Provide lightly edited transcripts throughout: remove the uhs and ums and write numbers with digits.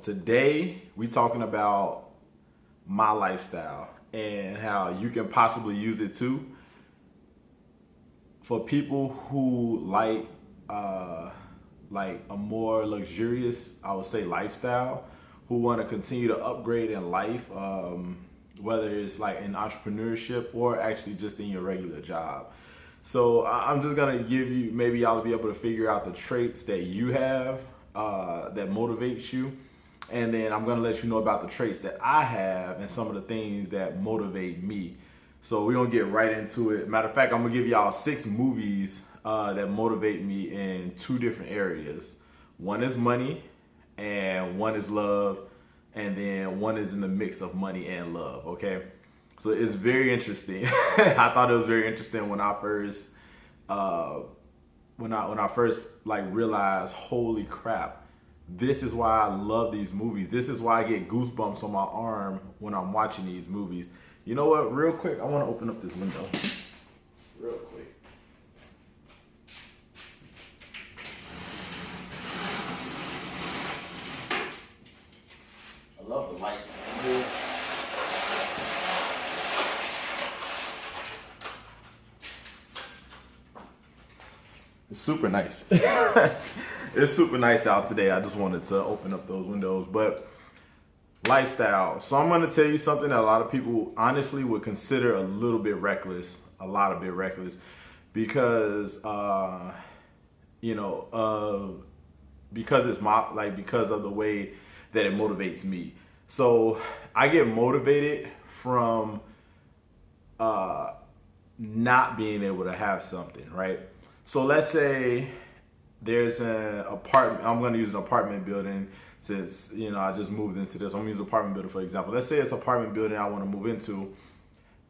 today we talking about my lifestyle and how you can possibly use it too for people who like a more luxurious, I would say, lifestyle, who want to continue to upgrade in life, whether it's like in entrepreneurship or actually just in your regular job. So I'm just gonna give you, maybe y'all will be able to figure out the traits that you have that motivates you. And then I'm gonna let you know about the traits that I have and some of the things that motivate me. So we're gonna get right into it. Matter of fact, I'm gonna give y'all 6 movies that motivate me in 2 different areas. One is money and one is love, and then one is in the mix of money and love, okay? So it's very interesting. I thought it was very interesting when I first when I first like realized, holy crap, this is why I love these movies. This is why I get goosebumps on my arm when I'm watching these movies. You know what? Real quick, I want to open up this window. Real quick. I love the light. It's super nice. It's super nice out today. I just wanted to open up those windows. But lifestyle. So I'm going to tell you something that a lot of people honestly would consider a little bit reckless, because because it's because of the way that it motivates me. So I get motivated from not being able to have something, right? So let's say there's an apartment. I'm going to use an apartment building since, I just moved into this. I'm going to use an apartment building, for example. Let's say it's an apartment building I want to move into.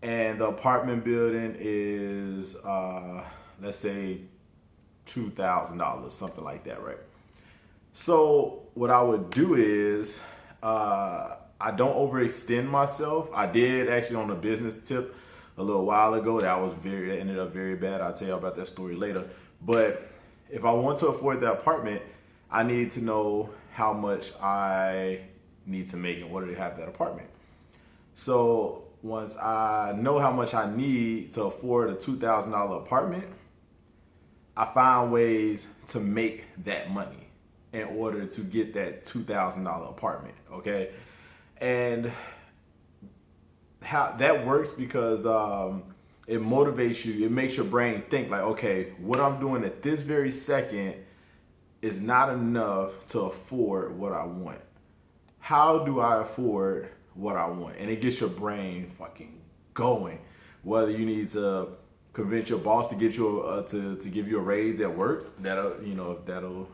And the apartment building is, let's say, $2,000, something like that, right? So what I would do is I don't overextend myself. I did actually on a business tip a little while ago. That ended up very bad. I'll tell you about that story later. But if I want to afford that apartment, I need to know how much I need to make in order to have that apartment. So once I know how much I need to afford a $2,000 apartment, I find ways to make that money in order to get that $2,000 apartment, okay? And how that works because it motivates you. It makes your brain think like, okay, what I'm doing at this very second is not enough to afford what I want. How do I afford what I want? And it gets your brain fucking going. Whether you need to convince your boss to get you to give you a raise at work, that'll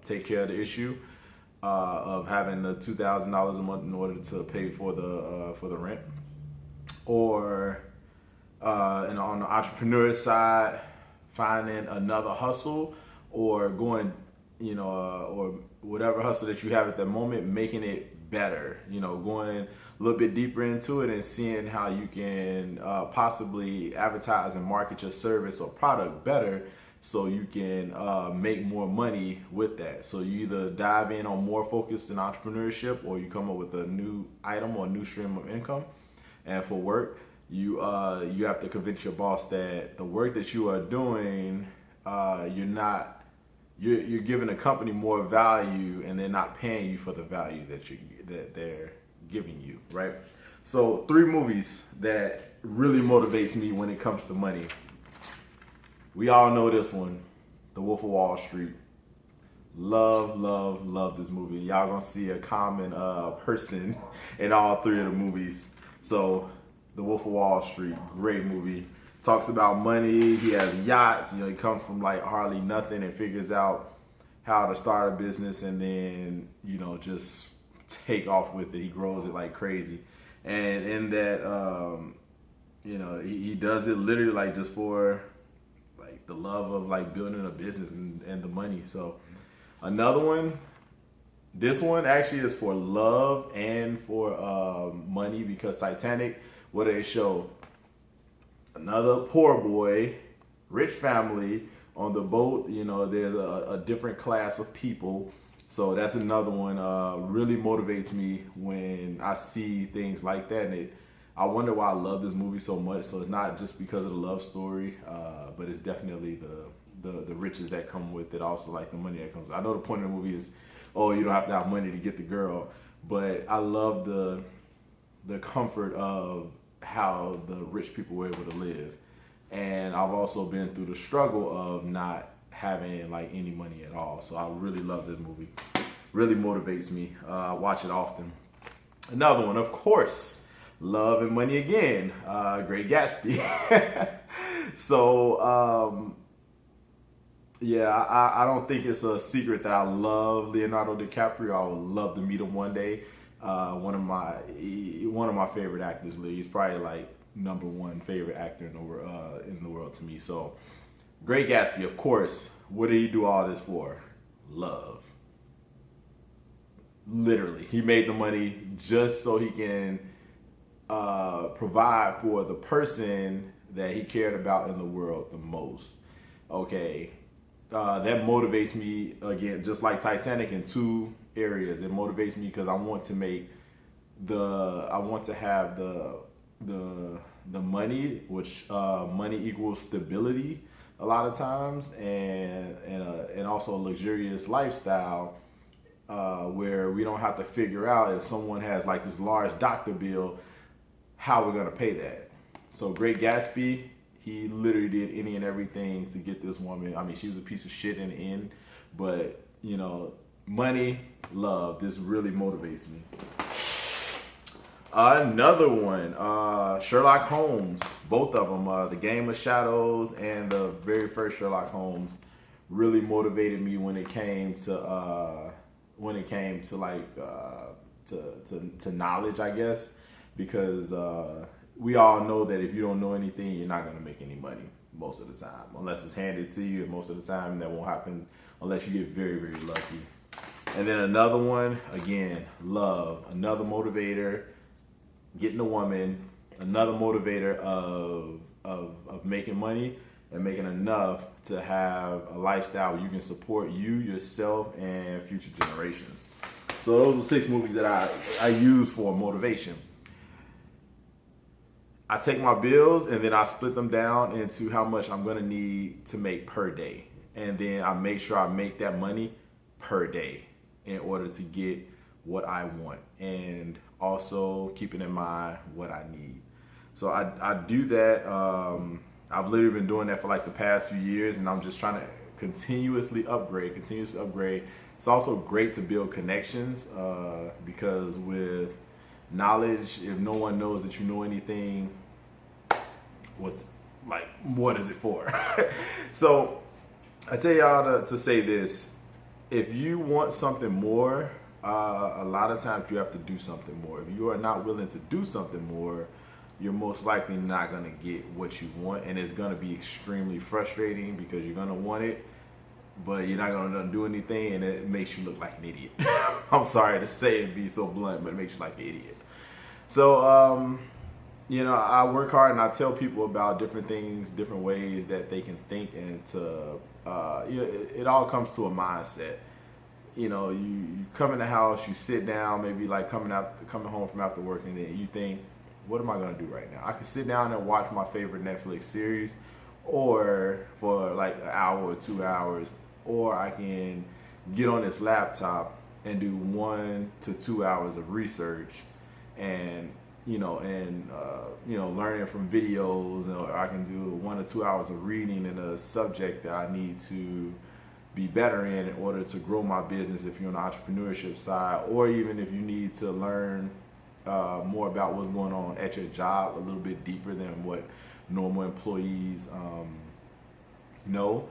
take care of the issue of having the $2,000 a month in order to pay for the rent, or and on the entrepreneur side, finding another hustle or going, or whatever hustle that you have at the moment, making it better, going a little bit deeper into it and seeing how you can possibly advertise and market your service or product better so you can make more money with that. So you either dive in on more focused in entrepreneurship, or you come up with a new item or a new stream of income. And for work, you have to convince your boss that the work that you are doing, you're giving the company more value, and they're not paying you for the value that they're giving you, right? So 3 movies that really motivates me when it comes to money. We all know this one, The Wolf of Wall Street. Love this movie. Y'all gonna see a common person in all 3 of the movies. So The Wolf of Wall Street, great movie. Talks about money. He has yachts. He comes from like hardly nothing and figures out how to start a business, and then just take off with it. He grows it like crazy, and in that he does it literally like just for like the love of like building a business and the money. So another one, this one actually is for love and for money, because Titanic, what they show, another poor boy, rich family on the boat. There's a different class of people So that's another one. Really motivates me when I see things like that, and I wonder why I love this movie so much. So it's not just because of the love story, but it's definitely the riches that come with it. Also, like the money that comes. I know the point of the movie is, oh, you don't have to have money to get the girl, but I love the comfort of how the rich people were able to live, and I've also been through the struggle of not having like any money at all. So I really love this movie. Really motivates me. I watch it often. Another one, of course, Love and Money again. Great Gatsby. So yeah, I don't think it's a secret that I love Leonardo DiCaprio. I would love to meet him one day. One of my favorite actors. He's probably like #1 favorite actor in the world to me. So Great Gatsby, of course. What did he do all this for? Love. Literally, he made the money just so he can provide for the person that he cared about in the world the most. Okay, that motivates me again, just like Titanic, in two areas. It motivates me because I want to have the money, which money equals stability a lot of times, and also a luxurious lifestyle where we don't have to figure out if someone has like this large doctor bill, how we're gonna pay that. So Great Gatsby, he literally did any and everything to get this woman. I mean, she was a piece of shit in the end, but you know, money, love, this really motivates me. Another one, Sherlock Holmes. Both of them, The Game of Shadows and the very first Sherlock Holmes, really motivated me when it came to knowledge, I guess, because we all know that if you don't know anything, you're not gonna make any money most of the time, unless it's handed to you. And most of the time, that won't happen unless you get very, very lucky. And then another one, again, love. Another motivator. Getting a woman, another motivator of making money and making enough to have a lifestyle where you can support you, yourself, and future generations. So those are 6 movies that I use for motivation. I take my bills and then I split them down into how much I'm gonna need to make per day. And then I make sure I make that money per day in order to get what I want, and also keeping in mind what I need. So I do that. I've literally been doing that for like the past few years, and I'm just trying to continuously upgrade. It's also great to build connections because with knowledge, if no one knows that you know anything, what is it for? So I tell y'all to say this: if you want something more, a lot of times you have to do something more. If you are not willing to do something more, you're most likely not going to get what you want, and it's going to be extremely frustrating because you're going to want it, but you're not going to do anything, and it makes you look like an idiot. I'm sorry to say it, be so blunt, but it makes you like an idiot. So, you know, I work hard and I tell people about different things, different ways that they can think, and to, you know, it all comes to a mindset. You know, you come in the house, you sit down, maybe like coming home from after work, and then you think, what am I gonna do right now? I can sit down and watch my favorite Netflix series, or for like an hour or 2 hours, or I can get on this laptop and do 1 to 2 hours of research, and learning from videos, or I can do 1 to 2 hours of reading in a subject that I need to be better in order to grow my business if you're on the entrepreneurship side, or even if you need to learn more about what's going on at your job a little bit deeper than what normal employees know.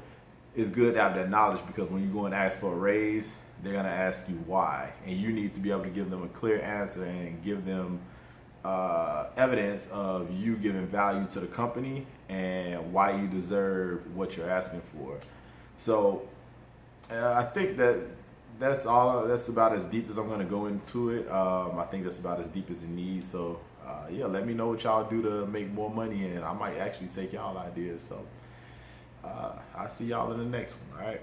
It's good to have that knowledge, because when you go and ask for a raise, they're going to ask you why, and you need to be able to give them a clear answer and give them evidence of you giving value to the company and why you deserve what you're asking for. So I think that's about as deep as I'm going to go into it. I think that's about as deep as it needs. So yeah, let me know what y'all do to make more money, and I might actually take y'all ideas. So I'll see y'all in the next one. All right.